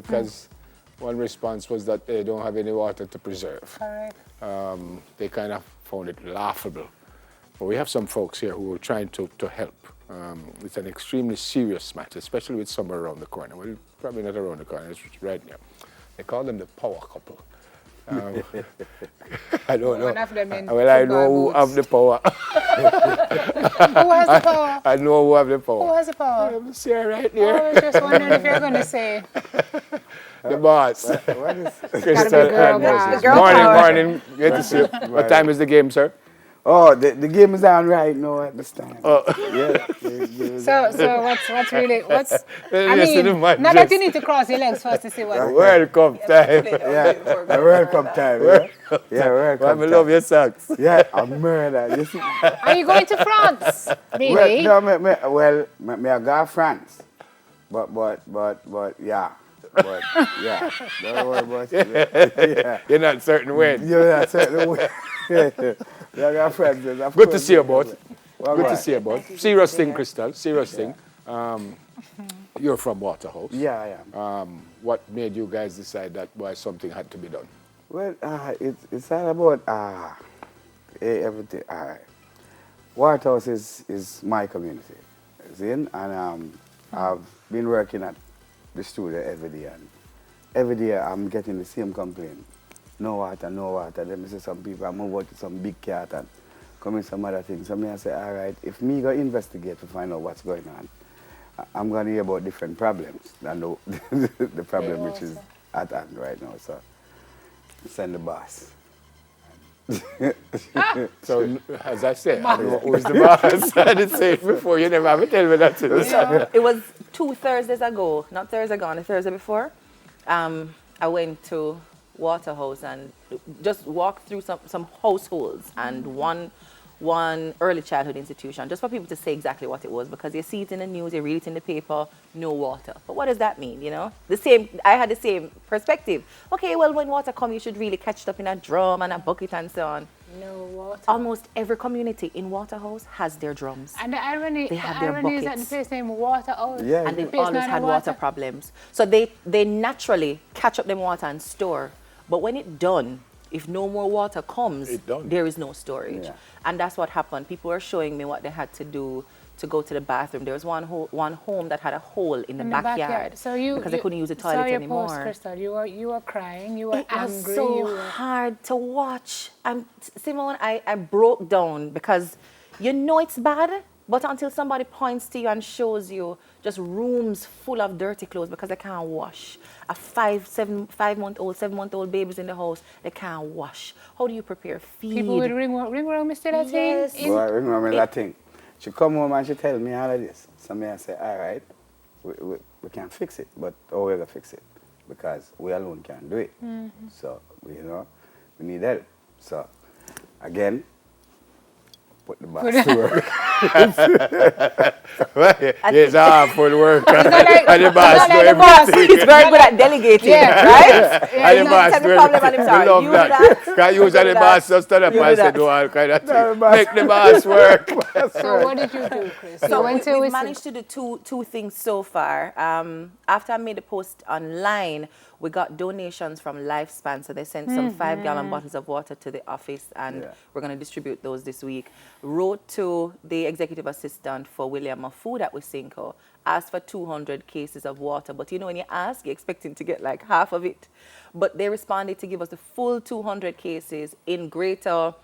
because one response was that they don't have any water to preserve. Correct. They kind of found it laughable. But we have some folks here who are trying to help. It's an extremely serious matter, especially with summer around the corner. Well, probably not around the corner, it's right now. They call them the power couple. I don't know. One of them in Well, I know who have the power. Who has the power? I know who have the power. Who has the power? I'm here right I here. was just wondering if you're going to say. The boss. What is? Crystal girl and power. Moses. Girl Morning, power. morning. Good to see you. What time is the game, sir? Oh, the game is on right now at this time. Oh. Yeah. So what's really what's? I Listen to mean, my not that you just- need to cross your legs first to see what. World Cup time. Yeah, the World Cup time. Yeah, World Cup I love time. your socks. Yeah, a murder. You see? Are you going to France, baby? Well, no, me I go to France, but yeah, yeah. Don't worry about it. Yeah, You're not certain when. you're not certain way. Yeah, I got friends. Of Good to course. see you, both. Well, Good to right. see you, both. Serious thing, Crystal. Serious thing. You're from Waterhouse. Yeah, I am. What made you guys decide that why something had to be done? Well, it's all about everything. Waterhouse is my community, see? And I've been working at the studio every day, and every day I'm getting the same complaint. No water, no water. Then I see some people, I move out to some big cat and come in some other things. So me I say, all right, if me go investigate to find out what's going on, I'm going to hear about different problems than the problem which is at hand right now. So send the boss. So, as I said, I know who's the boss. I didn't say it before. You never have to tell me that. It was 2 Thursdays ago, not Thursday ago, the Thursday before. I went to Waterhouse and just walked through some households and one early childhood institution, just for people to say exactly what it was, because you see it in the news, you read it in the paper, no water. But what does that mean, you know? I had the same perspective. Okay, well, when water comes, you should really catch it up in a drum and a bucket and so on. No water. Almost every community in Waterhouse has their drums. And the irony, They have their is that the buckets. place named Waterhouse. Yeah. And The they've place always not had have water problems. So they naturally catch up them water and store. But when it's done, if no more water comes, It done. there is no storage. Yeah. And that's what happened. People were showing me what they had to do to go to the bathroom. There was one home that had a hole in the backyard, So you because they couldn't use the toilet saw your anymore. Post, Crystal. You were crying. You were It was angry. so you were... hard to watch. Simone, I broke down because you know it's bad, but until somebody points to you and shows you just rooms full of dirty clothes because they can't wash. A 5-month-old, 7-month-old babies in the house, they can't wash. How do you prepare feed? People would ring around me, still that Yes. thing. Well, remember that thing. She come home and she tell me all of this. So me I say, all right, we can fix it, but how we gonna fix it? Because we alone can't do it. So, we need help. So, again, put the boss to work. It's hard work. like- And the boss it's not do like the boss. everything. He's very good at delegating, Yeah. right? And the boss Tell do me problem everything. and him, We love you that. that. Because usually You the that. boss just stand up You and do say, that. do all kind of the things. boss- Make the boss work. So what did you do, Chris? So you went to we've managed to do two things so far. After I made the post online, we got donations from Lifespan. So they sent some 5-gallon bottles of water to the office, and we're going to distribute those this week. Wrote to the executive assistant for William Mafood at Wisynco, asked for 200 cases of water. But when you ask, you're expecting to get like half of it. But they responded to give us the full 200 cases in greater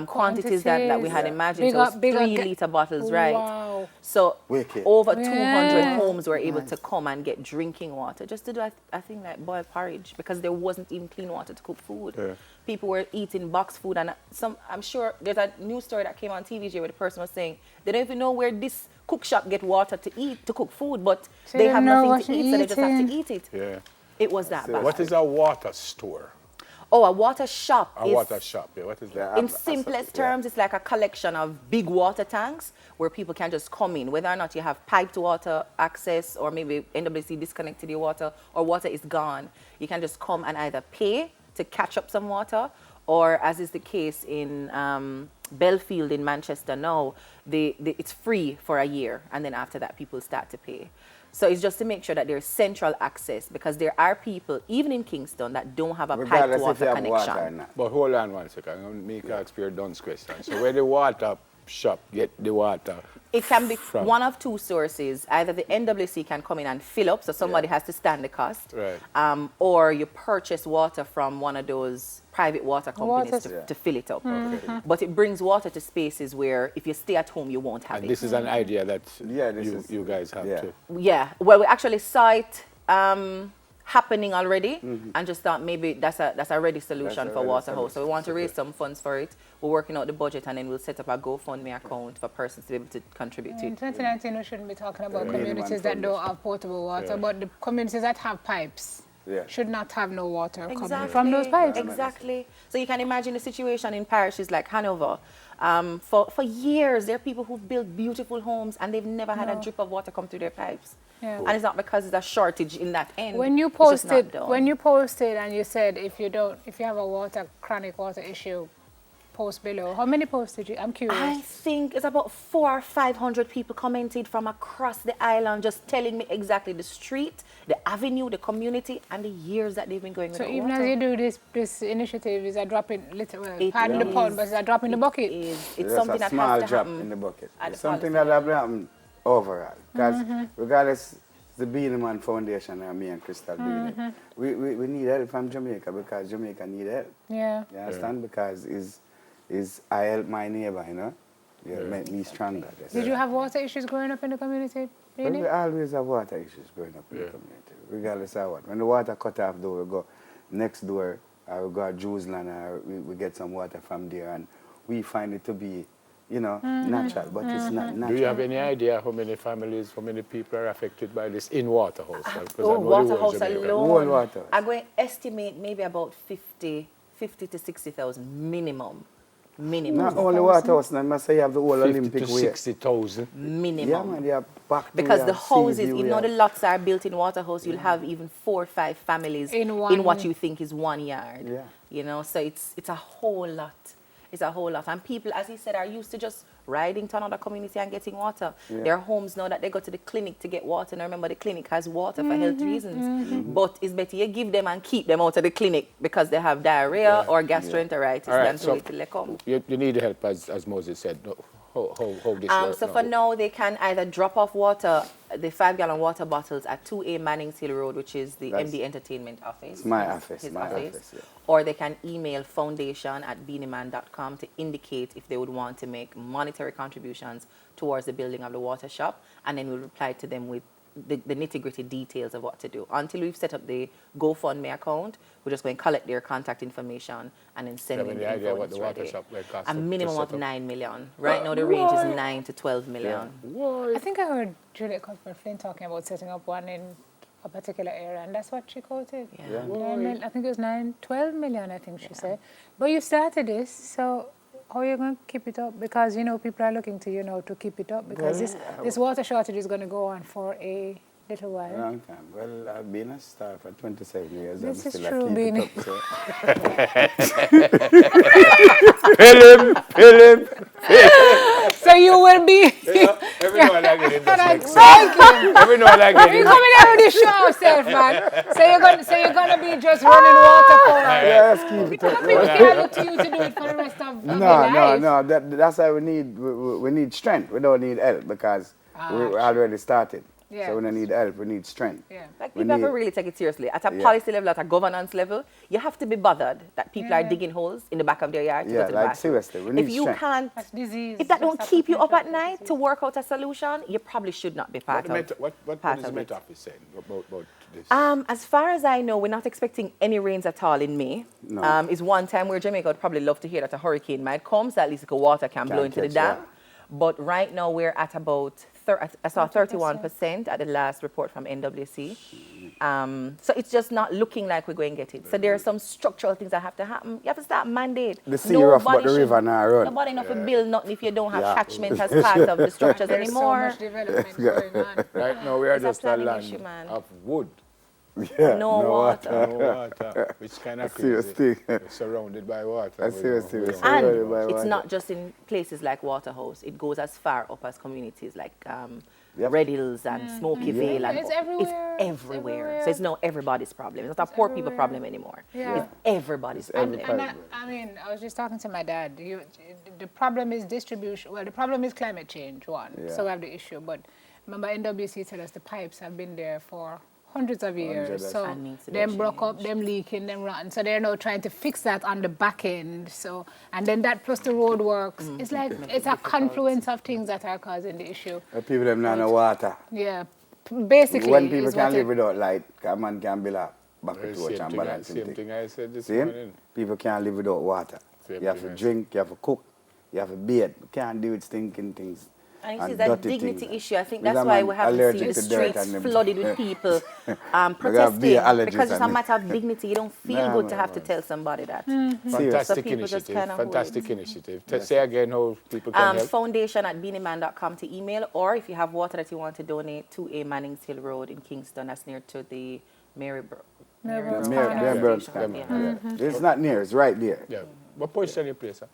quantities that we had imagined. So it was 3-liter bottles, right? Wow. So Wicked. over 200 homes were able to come and get drinking water, just to do a thing like boil porridge, because there wasn't even clean water to cook food. Yeah. People were eating box food, and I'm sure there's a news story that came on TVJ where the person was saying they don't even know where this cook shop get water to cook food, but So they you have know nothing what to you're eat, so they just have to eating. eat it. Yeah. It was that bad. What is a water store? Oh, a water shop A is... water shop, yeah. What is that? In simplest terms, it's like a collection of big water tanks where people can just come in, whether or not you have piped water access or maybe NWC disconnected your water or water is gone. You can just come and either pay to catch up some water, or as is the case in Belfield in Manchester now, it's free for a year, and then after that people start to pay. So it's just to make sure that there's central access, because there are people, even in Kingston, that don't have a pipe Regardless to if you water have water or connection. not. But hold on one second. I'm going to make a Shakespeare Dunn's question. So where the water shop get the water? It can be from? one of two sources. Either the NWC can come in and fill up, so somebody has to stand the cost. Right. Or you purchase water from one of those private water companies to fill it up. But it brings water to spaces where if you stay at home, you won't have And it. this is an idea that this you guys have to. Yeah, well, we actually saw it happening already, and just thought maybe that's a ready solution for Waterhouse. So we want to raise some funds for it. We're working out the budget, and then we'll set up a GoFundMe account for persons to be able to contribute to In it. 2019, we shouldn't be talking about communities that don't have potable water, but the communities that have pipes should not have no water coming from those pipes. Exactly. So you can imagine the situation in parishes like Hanover. For years, there are people who've built beautiful homes and they've never had a drip of water come through their pipes. Yeah. And it's not because there's a shortage in that end. When you it's just not posted, done. and you said if you have a chronic water issue, post below. How many posts did you? I'm curious. I think it's about 400 or 500 people commented from across the island, just telling me exactly the street, the avenue, the community, and the years that they've been going So without even water. as you do this initiative, is a drop in It pardon the pun, but it's a drop in the bucket. It's something that small has to drop happen in the bucket. at the It's something policy that happen overall. Because regardless, the Beanie Man Foundation and me and Crystal doing it, we need help from Jamaica because Jamaica need help. Yeah. You understand? Because is I help my neighbor, you know? You make me stronger. Did you have water issues growing up in the community? Well, Really? we always have water issues growing up in the community, regardless of what. When the water cut off, though, we go next door, we go to Jewsland, or we get some water from there, and we find it to be, you know, natural, but it's not natural. Do you have any idea how many families, how many people are affected by this in Waterhouse? Because I know the Waterhouse whole Jamaica. alone, Whole Waterhouse. I'm going to estimate maybe about 50 to 60,000 minimum. Not only Waterhouse, I must say you have the whole 50 Olympic to way. 60,000. Minimum. Yeah, man, they are back to Because we the have houses, Seaview, even though the we have- lots are built in Waterhouse, you'll have even 4 or 5 families In what one- you think is 1 yard. Yeah. You know, so it's a whole lot. It's a whole lot. And people, as he said, are used to just riding to another community and getting water. Yeah. There are homes now that they go to the clinic to get water. And I remember the clinic has water for health reasons. But it's better you give them and keep them out of the clinic because they have diarrhea or gastroenteritis All right, than so to let come. you need help, as Moses said. How this works So for now, they can either drop off water, the 5-gallon water bottles at 2A Mannings Hill Road, which is the That's- MD Entertainment office. It's my office, His my office. office, yeah. Or they can email foundation@beanieman.com to indicate if they would want to make monetary contributions towards the building of the water shop, and then we'll reply to them with the nitty-gritty details of what to do. Until we've set up the GoFundMe account, we're just going to collect their contact information and then send Do you them have the any idea info what that's the water ready. shop will cost A to minimum set of up? 9 million. Right now, the range is 9 to 12 million. I think I heard Juliet Cuthbert-Flynn talking about setting up one in a particular area, and that's what she quoted. Yeah. 9 mil, I think it was 12 million, I think she said. But you started this, so how are you going to keep it up? Because, you know, people are looking to you now to keep it up because this water shortage is going to go on for a little while. A long time. Well, I've been a star for 27 years. This I'm is still true, keep Beanie. it up, so. Fill him. So you will be... Every now and again, it does make sense. Exactly. Every now and again, You it coming out with the show yourself, man. So you're gonna be just running water for Yeah, let's keep it up. people can't look to you to do it for the rest of your life. No. That's why we need strength. We don't need help because we already started. Yeah. So we don't need help. We need strength. Yeah. Like We people have to need- really take it seriously. At a policy level, at a governance level, you have to be bothered that people are digging holes in the back of their yard to go Yeah, to the like bathroom. seriously, we need If you strength. can't, That's disease. if that don't That's keep you up at potential night to work out a solution, you probably should not be part of What part is the of Met it. Office saying about this? As far as I know, we're not expecting any rains at all in May. No. It's one time where Jamaica would probably love to hear that a hurricane might come, so at least the water can blow into the catch, dam. yeah. But right now we're at about, I saw 31% at the last report from NWC. So it's just not looking like we're going to get it. So there are some structural things that have to happen. You have to start mandate. The sea rough, but the river now run. Nobody enough to build nothing if you don't have Yeah. catchment as part of the structures There's so anymore. much development going on. Right now, we are It's a just a planning land issue, man. of wood. Yeah, No water. No water, which kind of serious crazy. thing. We're surrounded by water. That's We serious don't- thing. we It's don't- And surrounded by it's water. not just in places like Waterhouse. It goes as far up as communities like Yep. Red Hills and Smoky Vale. And It's everywhere. It's everywhere. So it's not everybody's problem. It's not a poor people problem anymore. Yeah. It's everybody's problem. And I mean, I was just talking to my dad. The problem is distribution. Well, the problem is climate change, one. Yeah. So we have the issue. But remember, NWC told us the pipes have been there for hundreds of years. So And needs to be them broke up, changed. them leaking, them rotten. So they're now trying to fix that on the back end. So, and then that plus the road works. It's like, it's a confluence of things that are causing the issue. People them not no water. Yeah. Basically, When people is can't what live without light, a man can build a bucket torch and Same balance thing, him same thing I said this See? morning. People can't live without water. Same You have thing to I drink, you have to cook, you have to bathe. You can't do with stinking things. And you see and that dirty dignity things. issue. I think Because that's I'm why we have to see allergic the to dirt streets and them. flooded with people have protesting beer allergies because it's a and- matter of dignity. You don't feel Nah, good to nah, have to tell somebody that. Fantastic So people just initiative. kinda hold Fantastic it. initiative. Say again how people can help. Foundation@beanieman.com to email, or if you have water that you want to donate to a Mannings Hill Road in Kingston, that's near to the Maryborough. Maryburn Station. Stand. It's not near, it's right there. Yeah. What position you play, sir?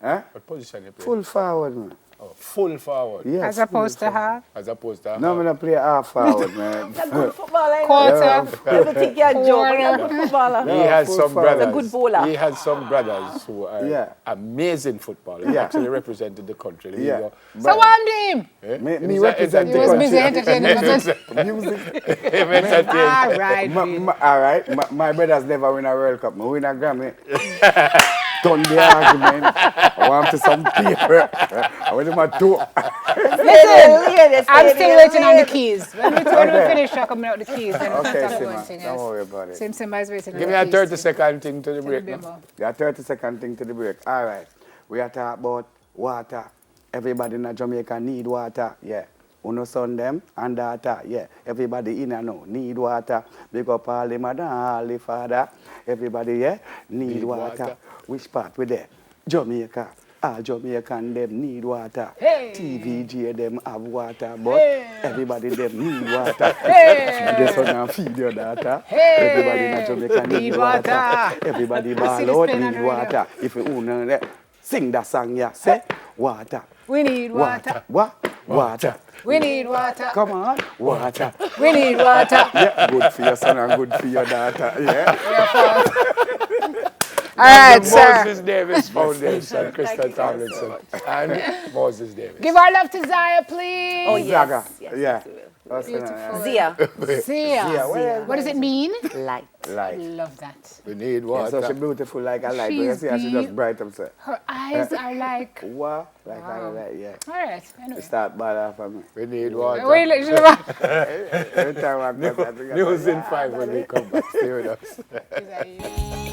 Huh? What position you play? Full forward, man. Oh, full forward. Yes, As opposed to half. As opposed to No, I'm going to play half forward, man. That's a good footballer. Quarter. People think you're a joke, but you're a good footballer. he has full some forward. brothers. He's a good bowler. He has some brothers who are Yeah. amazing footballers. He Yeah. actually represented the country. There you Yeah. go. So what I'm doing? Eh? Me Is that- represent is He the was that- busy entertaining us. Music. Him entertain. All right. All right, my brothers never win a World Cup. I win a Grammy. Done the argument. I want to some paper. I want my two. Listen, I'm still waiting on the keys. When we finish talking about the keys, then we Okay, can talk about Sima, anything don't else. worry about it. Simba is waiting on Give the me a keys 30-second thing to the to the break. No? bimbo. Yeah, 30-second thing to the break. All right. We are talking about water. Everybody in Jamaica need water. Yeah. Uno son them and daughter. Yeah. Everybody in and know need water. Big up all the mother, all the father. Everybody, yeah, need water. water. Which part we there? Jamaica. All Jamaican them need water. Hey. TVJ them have water, but Hey. everybody them need water. Hey. Feed your son and feed your daughter. Hey. Everybody in Jamaica need Need water. water. Everybody I see ball this out pen on need the radio. water. If you wanna sing that song, yeah, say water. We need water. What? Water. We need water. Come on, water. We need water. Yeah, good for your son and good for your daughter. Yeah. All right, The sir. Moses Davis Foundation, Krista Tomlinson, and Moses Davis. Give our love to Zaya, please. Oh, yes. Zaga. Yes, Yeah. yes, we will. What's the name? Beautiful. Zia, Zia. What does it mean? light. Light. Love that. We need Yeah, so she water. beautiful like a light. But you She's see how she just bright up, sir. Her eyes are like. What? Like Wow. a light, yeah. All right. Anyway. Start bad off of me. We need water. Wait, Every time I News in 5 when we come back. Stay with us. Is that you?